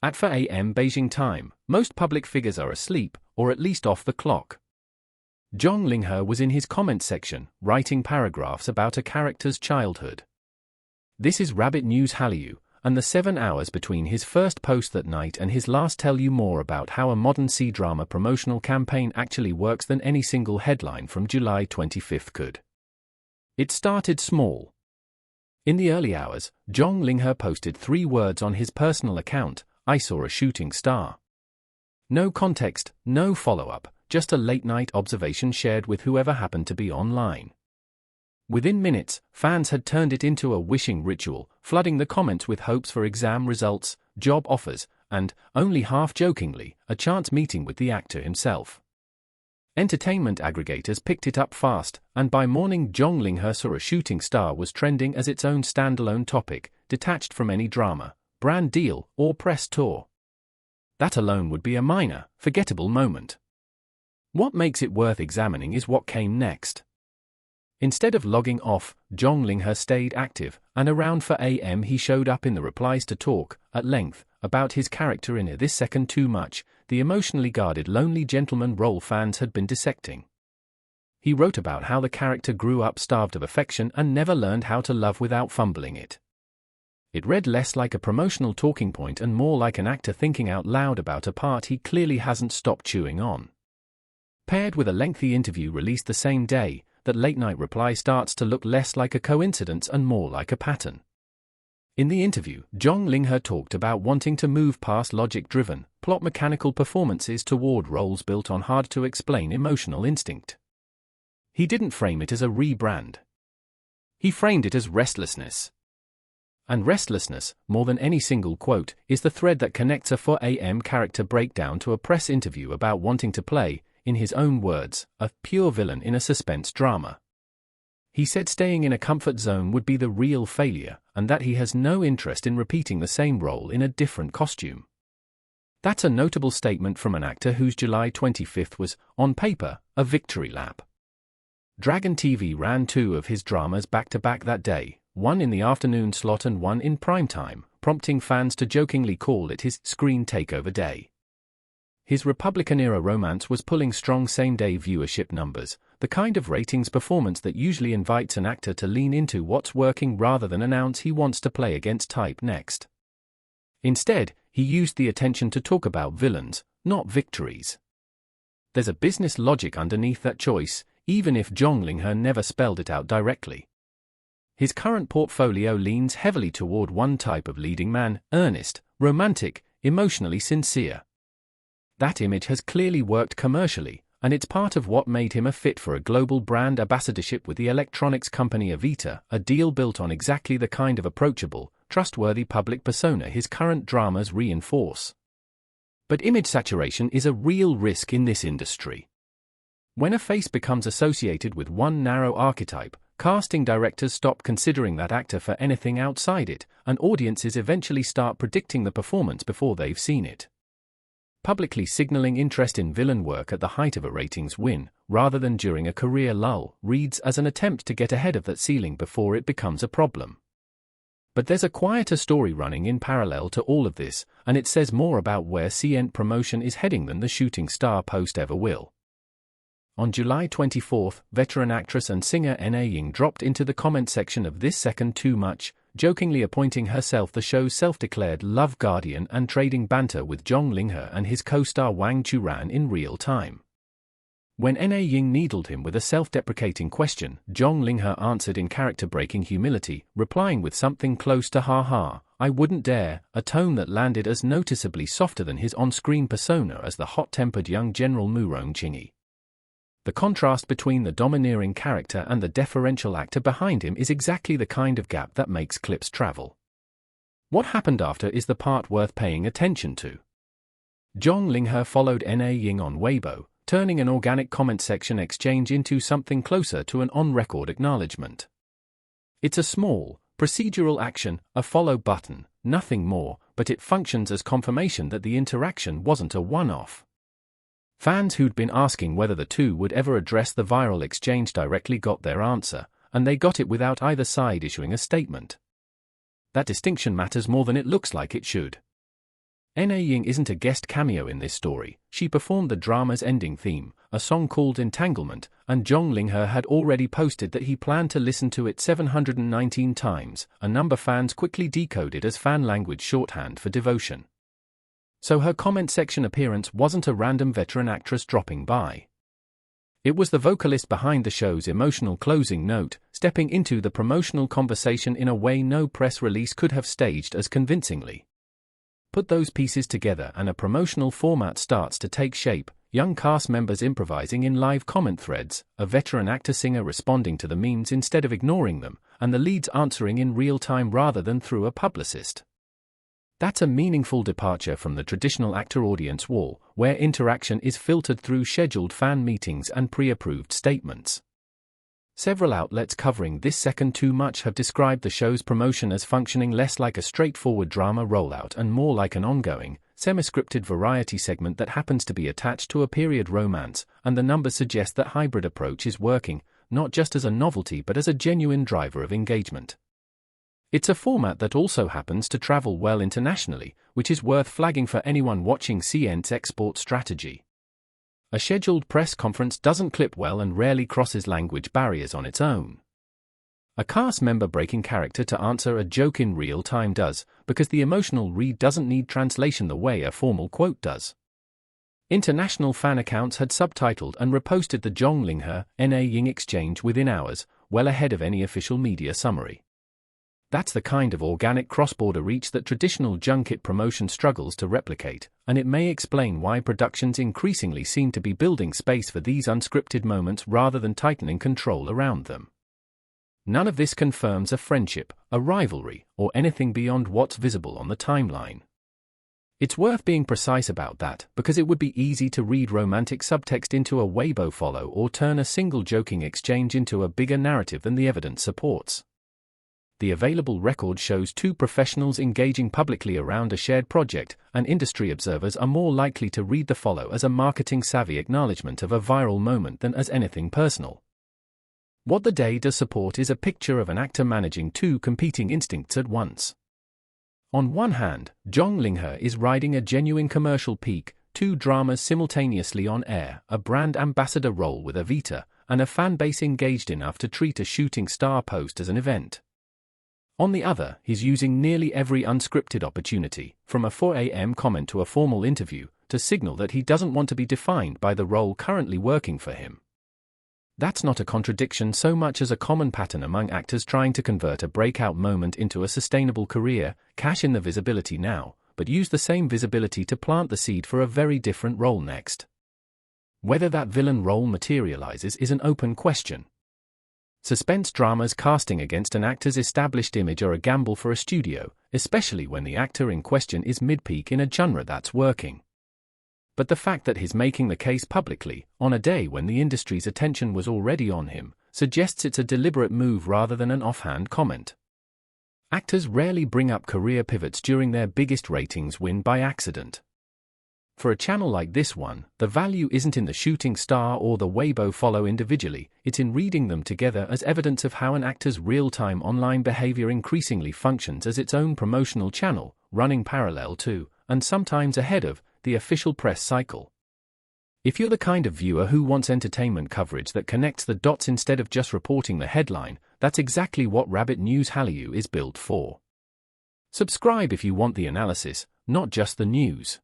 At 4 a.m. Beijing time, most public figures are asleep, or at least off the clock. Zhang Linghe was in his comment section, writing paragraphs about a character's childhood. This is Rabbit News Hallyu, and the 7 hours between his first post that night and his last tell you more about how a modern C-drama promotional campaign actually works than any single headline from July 25 could. It started small. In the early hours, Zhang Linghe posted 3 words on his personal account: "I saw a shooting star." No context, no follow-up, just a late-night observation shared with whoever happened to be online. Within minutes, fans had turned it into a wishing ritual, flooding the comments with hopes for exam results, job offers, and, only half-jokingly, a chance meeting with the actor himself. Entertainment aggregators picked it up fast, and by morning Zhang Linghe saw a shooting star was trending as its own standalone topic, detached from any drama, brand deal, or press tour. That alone would be a minor, forgettable moment. What makes it worth examining is what came next. Instead of logging off, Zhang Linghe stayed active, and around 4 a.m. he showed up in the replies to talk, at length, about his character in This Second Too Much, the emotionally guarded lonely gentleman role fans had been dissecting. He wrote about how the character grew up starved of affection and never learned how to love without fumbling it. It read less like a promotional talking point and more like an actor thinking out loud about a part he clearly hasn't stopped chewing on. Paired with a lengthy interview released the same day, that late-night reply starts to look less like a coincidence and more like a pattern. In the interview, Zhang Linghe talked about wanting to move past logic-driven, plot-mechanical performances toward roles built on hard-to-explain emotional instinct. He didn't frame it as a rebrand. He framed it as restlessness. And restlessness, more than any single quote, is the thread that connects a 4 a.m. character breakdown to a press interview about wanting to play, in his own words, a pure villain in a suspense drama. He said staying in a comfort zone would be the real failure, and that he has no interest in repeating the same role in a different costume. That's a notable statement from an actor whose July 25 was, on paper, a victory lap. Dragon TV ran 2 of his dramas back-to-back that day, one in the afternoon slot and one in primetime, prompting fans to jokingly call it his screen takeover day. His Republican-era romance was pulling strong same-day viewership numbers, the kind of ratings performance that usually invites an actor to lean into what's working rather than announce he wants to play against type next. Instead, he used the attention to talk about villains, not victories. There's a business logic underneath that choice, even if Zhang Linghe never spelled it out directly. His current portfolio leans heavily toward one type of leading man: earnest, romantic, emotionally sincere. That image has clearly worked commercially, and it's part of what made him a fit for a global brand ambassadorship with the electronics company Avita, a deal built on exactly the kind of approachable, trustworthy public persona his current dramas reinforce. But image saturation is a real risk in this industry. When a face becomes associated with one narrow archetype, casting directors stop considering that actor for anything outside it, and audiences eventually start predicting the performance before they've seen it. Publicly signaling interest in villain work at the height of a ratings win, rather than during a career lull, reads as an attempt to get ahead of that ceiling before it becomes a problem. But there's a quieter story running in parallel to all of this, and it says more about where CN promotion is heading than the shooting star post ever will. On July 24, veteran actress and singer Na Ying dropped into the comment section of This Second Too Much, jokingly appointing herself the show's self-declared love guardian and trading banter with Zhang Linghe and his co-star Wang Churan in real time. When Na Ying needled him with a self-deprecating question, Zhang Linghe answered in character-breaking humility, replying with something close to "ha ha, I wouldn't dare," a tone that landed as noticeably softer than his on-screen persona as the hot-tempered young General Murong Qingyi. The contrast between the domineering character and the deferential actor behind him is exactly the kind of gap that makes clips travel. What happened after is the part worth paying attention to. Zhang Linghe followed Na Ying on Weibo, turning an organic comment section exchange into something closer to an on-record acknowledgement. It's a small, procedural action, a follow button, nothing more, but it functions as confirmation that the interaction wasn't a one-off. Fans who'd been asking whether the two would ever address the viral exchange directly got their answer, and they got it without either side issuing a statement. That distinction matters more than it looks like it should. Na Ying isn't a guest cameo in this story. She performed the drama's ending theme, a song called Entanglement, and Zhang Linghe had already posted that he planned to listen to it 719 times, a number fans quickly decoded as fan language shorthand for devotion. So her comment section appearance wasn't a random veteran actress dropping by. It was the vocalist behind the show's emotional closing note, stepping into the promotional conversation in a way no press release could have staged as convincingly. Put those pieces together and a promotional format starts to take shape, young cast members improvising in live comment threads, a veteran actor-singer responding to the memes instead of ignoring them, and the leads answering in real time rather than through a publicist. That's a meaningful departure from the traditional actor-audience wall, where interaction is filtered through scheduled fan meetings and pre-approved statements. Several outlets covering this second too much have described the show's promotion as functioning less like a straightforward drama rollout and more like an ongoing, semi-scripted variety segment that happens to be attached to a period romance, and the numbers suggest that hybrid approach is working, not just as a novelty but as a genuine driver of engagement. It's a format that also happens to travel well internationally, which is worth flagging for anyone watching CN's export strategy. A scheduled press conference doesn't clip well and rarely crosses language barriers on its own. A cast member breaking character to answer a joke in real time does, because the emotional read doesn't need translation the way a formal quote does. International fan accounts had subtitled and reposted the Zhang Linghe, Na Ying exchange within hours, well ahead of any official media summary. That's the kind of organic cross-border reach that traditional junket promotion struggles to replicate, and it may explain why productions increasingly seem to be building space for these unscripted moments rather than tightening control around them. None of this confirms a friendship, a rivalry, or anything beyond what's visible on the timeline. It's worth being precise about that, because it would be easy to read romantic subtext into a Weibo follow or turn a single joking exchange into a bigger narrative than the evidence supports. The available record shows two professionals engaging publicly around a shared project, and industry observers are more likely to read the follow as a marketing-savvy acknowledgement of a viral moment than as anything personal. What the day does support is a picture of an actor managing two competing instincts at once. On one hand, Zhang Linghe is riding a genuine commercial peak, two dramas simultaneously on air, a brand ambassador role with Avita, and a fan base engaged enough to treat a shooting star post as an event. On the other, he's using nearly every unscripted opportunity, from a 4 a.m. comment to a formal interview, to signal that he doesn't want to be defined by the role currently working for him. That's not a contradiction so much as a common pattern among actors trying to convert a breakout moment into a sustainable career, cash in the visibility now, but use the same visibility to plant the seed for a very different role next. Whether that villain role materializes is an open question. Suspense dramas casting against an actor's established image are a gamble for a studio, especially when the actor in question is mid-peak in a genre that's working. But the fact that he's making the case publicly, on a day when the industry's attention was already on him, suggests it's a deliberate move rather than an offhand comment. Actors rarely bring up career pivots during their biggest ratings win by accident. For a channel like this one, the value isn't in the shooting star or the Weibo follow individually, it's in reading them together as evidence of how an actor's real-time online behavior increasingly functions as its own promotional channel, running parallel to, and sometimes ahead of, the official press cycle. If you're the kind of viewer who wants entertainment coverage that connects the dots instead of just reporting the headline, that's exactly what Rabbit News Hallyu is built for. Subscribe if you want the analysis, not just the news.